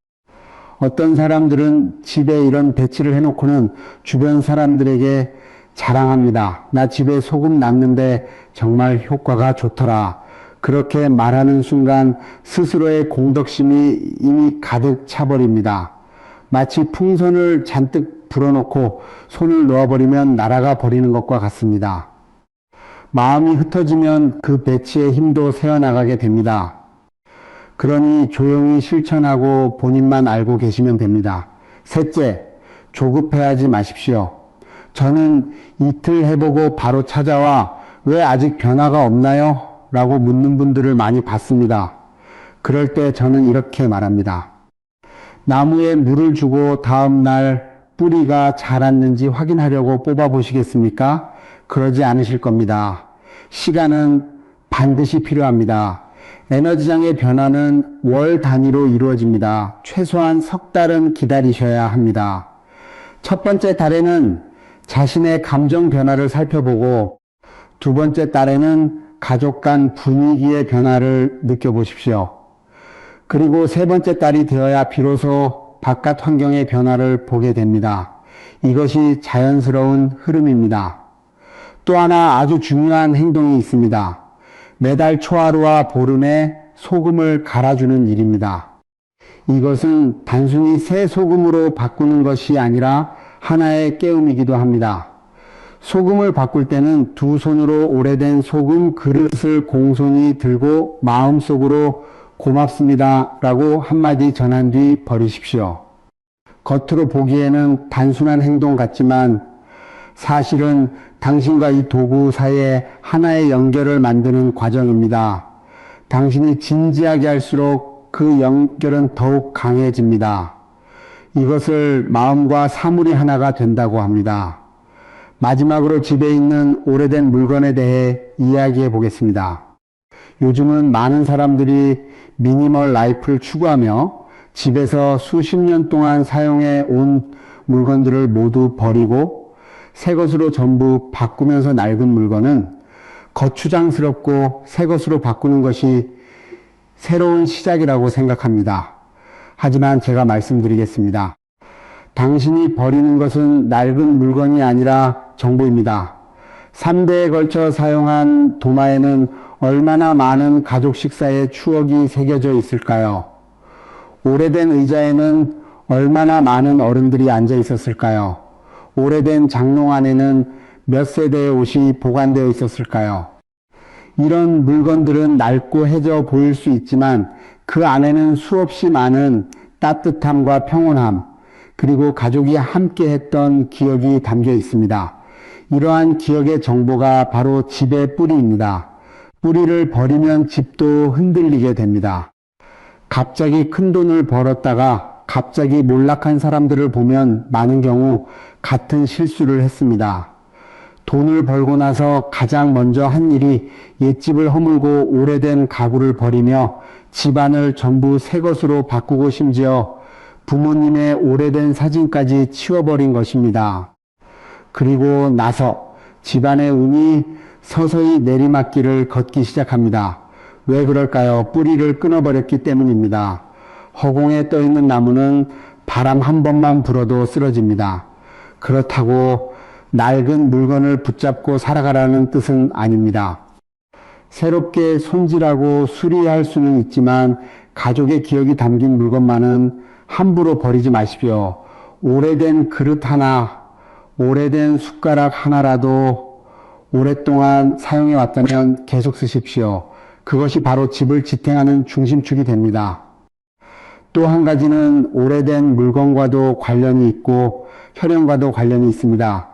어떤 사람들은 집에 이런 배치를 해놓고는 주변 사람들에게 자랑합니다. 나 집에 소금 놨는데 정말 효과가 좋더라. 그렇게 말하는 순간 스스로의 공덕심이 이미 가득 차버립니다. 마치 풍선을 잔뜩 불어놓고 손을 놓아버리면 날아가 버리는 것과 같습니다. 마음이 흩어지면 그 배치의 힘도 새어나가게 됩니다. 그러니 조용히 실천하고 본인만 알고 계시면 됩니다. 셋째, 조급해하지 마십시오. 저는 이틀 해보고 바로 찾아와 왜 아직 변화가 없나요? 라고 묻는 분들을 많이 봤습니다. 그럴 때 저는 이렇게 말합니다. 나무에 물을 주고 다음 날 뿌리가 자랐는지 확인하려고 뽑아 보시겠습니까? 그러지 않으실 겁니다. 시간은 반드시 필요합니다. 에너지장의 변화는 월 단위로 이루어집니다. 최소한 석 달은 기다리셔야 합니다. 첫 번째 달에는 자신의 감정 변화를 살펴보고 두 번째 달에는 가족 간 분위기의 변화를 느껴보십시오. 그리고 세 번째 달이 되어야 비로소 바깥 환경의 변화를 보게 됩니다. 이것이 자연스러운 흐름입니다. 또 하나 아주 중요한 행동이 있습니다. 매달 초하루와 보름에 소금을 갈아주는 일입니다. 이것은 단순히 새 소금으로 바꾸는 것이 아니라 하나의 깨움이기도 합니다. 소금을 바꿀 때는 두 손으로 오래된 소금 그릇을 공손히 들고 마음속으로 고맙습니다 라고 한마디 전한 뒤 버리십시오. 겉으로 보기에는 단순한 행동 같지만 사실은 당신과 이 도구 사이에 하나의 연결을 만드는 과정입니다. 당신이 진지하게 할수록 그 연결은 더욱 강해집니다. 이것을 마음과 사물이 하나가 된다고 합니다. 마지막으로 집에 있는 오래된 물건에 대해 이야기해 보겠습니다. 요즘은 많은 사람들이 미니멀 라이프를 추구하며 집에서 수십 년 동안 사용해 온 물건들을 모두 버리고 새 것으로 전부 바꾸면서 낡은 물건은 거추장스럽고 새 것으로 바꾸는 것이 새로운 시작이라고 생각합니다. 하지만 제가 말씀드리겠습니다. 당신이 버리는 것은 낡은 물건이 아니라 정보입니다. 3대에 걸쳐 사용한 도마에는 얼마나 많은 가족 식사의 추억이 새겨져 있을까요? 오래된 의자에는 얼마나 많은 어른들이 앉아 있었을까요? 오래된 장롱 안에는 몇 세대의 옷이 보관되어 있었을까요? 이런 물건들은 낡고 해져 보일 수 있지만 그 안에는 수없이 많은 따뜻함과 평온함, 그리고 가족이 함께 했던 기억이 담겨 있습니다. 이러한 기억의 정보가 바로 집의 뿌리입니다. 뿌리를 버리면 집도 흔들리게 됩니다. 갑자기 큰 돈을 벌었다가 갑자기 몰락한 사람들을 보면 많은 경우 같은 실수를 했습니다. 돈을 벌고 나서 가장 먼저 한 일이 옛집을 허물고 오래된 가구를 버리며 집안을 전부 새 것으로 바꾸고 심지어 부모님의 오래된 사진까지 치워버린 것입니다. 그리고 나서 집안의 운이 서서히 내리막길을 걷기 시작합니다. 왜 그럴까요? 뿌리를 끊어버렸기 때문입니다. 허공에 떠있는 나무는 바람 한 번만 불어도 쓰러집니다. 그렇다고 낡은 물건을 붙잡고 살아가라는 뜻은 아닙니다. 새롭게 손질하고 수리할 수는 있지만 가족의 기억이 담긴 물건만은 함부로 버리지 마십시오. 오래된 그릇 하나, 오래된 숟가락 하나라도 오랫동안 사용해 왔다면 계속 쓰십시오. 그것이 바로 집을 지탱하는 중심축이 됩니다. 또 한 가지는 오래된 물건과도 관련이 있고 혈연과도 관련이 있습니다.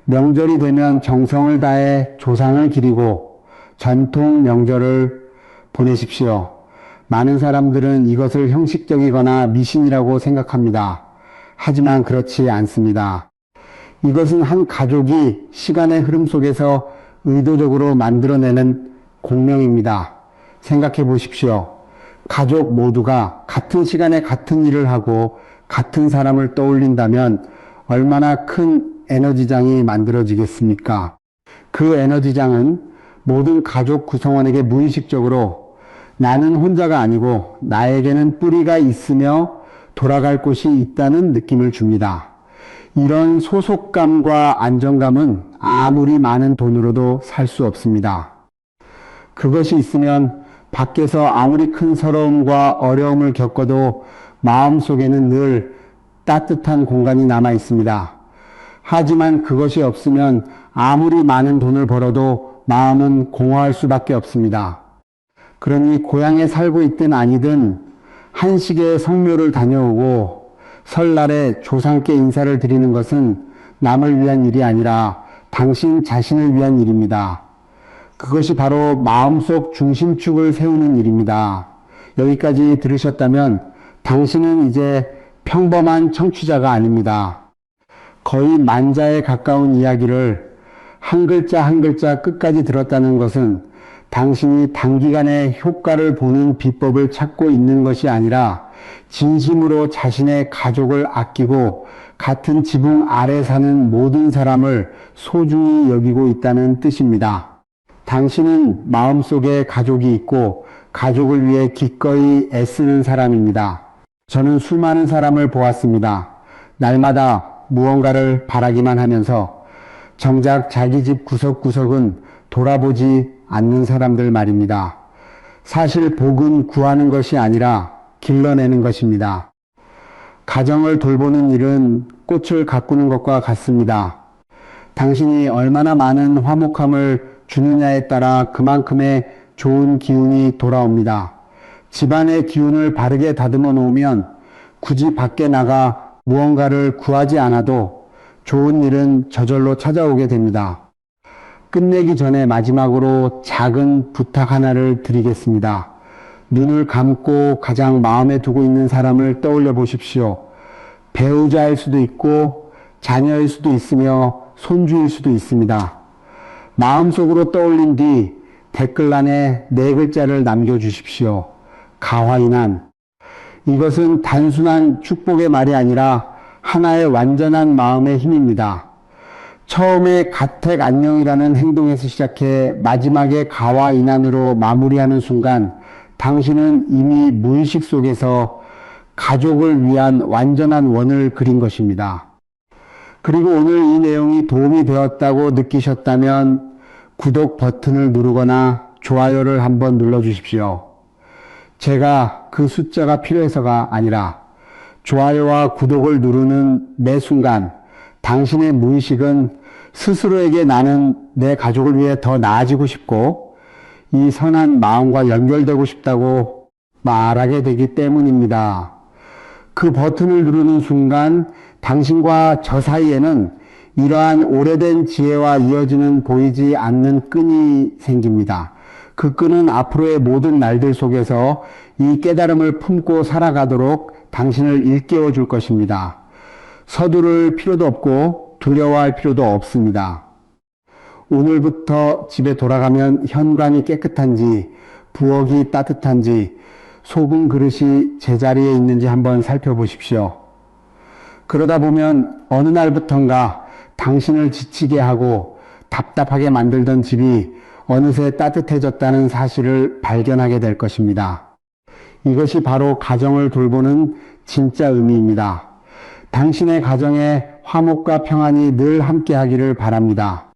명절이 되면 정성을 다해 조상을 기리고 전통 명절을 보내십시오. 많은 사람들은 이것을 형식적이거나 미신이라고 생각합니다. 하지만 그렇지 않습니다. 이것은 한 가족이 시간의 흐름 속에서 의도적으로 만들어내는 공명입니다. 생각해 보십시오. 가족 모두가 같은 시간에 같은 일을 하고 같은 사람을 떠올린다면 얼마나 큰 에너지장이 만들어지겠습니까? 그 에너지장은 모든 가족 구성원에게 무의식적으로 나는 혼자가 아니고 나에게는 뿌리가 있으며 돌아갈 곳이 있다는 느낌을 줍니다. 이런 소속감과 안정감은 아무리 많은 돈으로도 살 수 없습니다. 그것이 있으면 밖에서 아무리 큰 서러움과 어려움을 겪어도 마음속에는 늘 따뜻한 공간이 남아 있습니다. 하지만 그것이 없으면 아무리 많은 돈을 벌어도 마음은 공허할 수밖에 없습니다. 그러니 고향에 살고 있든 아니든 한식의 성묘를 다녀오고 설날에 조상께 인사를 드리는 것은 남을 위한 일이 아니라 당신 자신을 위한 일입니다. 그것이 바로 마음속 중심축을 세우는 일입니다. 여기까지 들으셨다면 당신은 이제 평범한 청취자가 아닙니다. 거의 만자에 가까운 이야기를 한 글자 한 글자 끝까지 들었다는 것은 당신이 단기간에 효과를 보는 비법을 찾고 있는 것이 아니라 진심으로 자신의 가족을 아끼고 같은 지붕 아래 사는 모든 사람을 소중히 여기고 있다는 뜻입니다. 당신은 마음속에 가족이 있고 가족을 위해 기꺼이 애쓰는 사람입니다. 저는 수많은 사람을 보았습니다. 날마다 무언가를 바라기만 하면서 정작 자기 집 구석구석은 돌아보지 않는 사람들 말입니다. 사실 복은 구하는 것이 아니라 길러내는 것입니다. 가정을 돌보는 일은 꽃을 가꾸는 것과 같습니다. 당신이 얼마나 많은 화목함을 주느냐에 따라 그만큼의 좋은 기운이 돌아옵니다. 집안의 기운을 바르게 다듬어 놓으면 굳이 밖에 나가 무언가를 구하지 않아도 좋은 일은 저절로 찾아오게 됩니다. 끝내기 전에 마지막으로 작은 부탁 하나를 드리겠습니다. 눈을 감고 가장 마음에 두고 있는 사람을 떠올려 보십시오. 배우자일 수도 있고 자녀일 수도 있으며 손주일 수도 있습니다. 마음속으로 떠올린 뒤 댓글란에 4글자를 남겨주십시오. 가화인한. 이것은 단순한 축복의 말이 아니라 하나의 완전한 마음의 힘입니다. 처음에 가택 안녕이라는 행동에서 시작해 마지막에 가화인한으로 마무리하는 순간 당신은 이미 무의식 속에서 가족을 위한 완전한 원을 그린 것입니다. 그리고 오늘 이 내용이 도움이 되었다고 느끼셨다면 구독 버튼을 누르거나 좋아요를 한번 눌러주십시오. 제가 그 숫자가 필요해서가 아니라 좋아요와 구독을 누르는 매 순간 당신의 무의식은 스스로에게 나는 내 가족을 위해 더 나아지고 싶고 이 선한 마음과 연결되고 싶다고 말하게 되기 때문입니다. 그 버튼을 누르는 순간 당신과 저 사이에는 이러한 오래된 지혜와 이어지는 보이지 않는 끈이 생깁니다. 그 끈은 앞으로의 모든 날들 속에서 이 깨달음을 품고 살아가도록 당신을 일깨워 줄 것입니다. 서두를 필요도 없고 두려워할 필요도 없습니다. 오늘부터 집에 돌아가면 현관이 깨끗한지, 부엌이 따뜻한지, 소금 그릇이 제자리에 있는지 한번 살펴보십시오. 그러다 보면 어느 날부턴가 당신을 지치게 하고 답답하게 만들던 집이 어느새 따뜻해졌다는 사실을 발견하게 될 것입니다. 이것이 바로 가정을 돌보는 진짜 의미입니다. 당신의 가정에 화목과 평안이 늘 함께 하기를 바랍니다.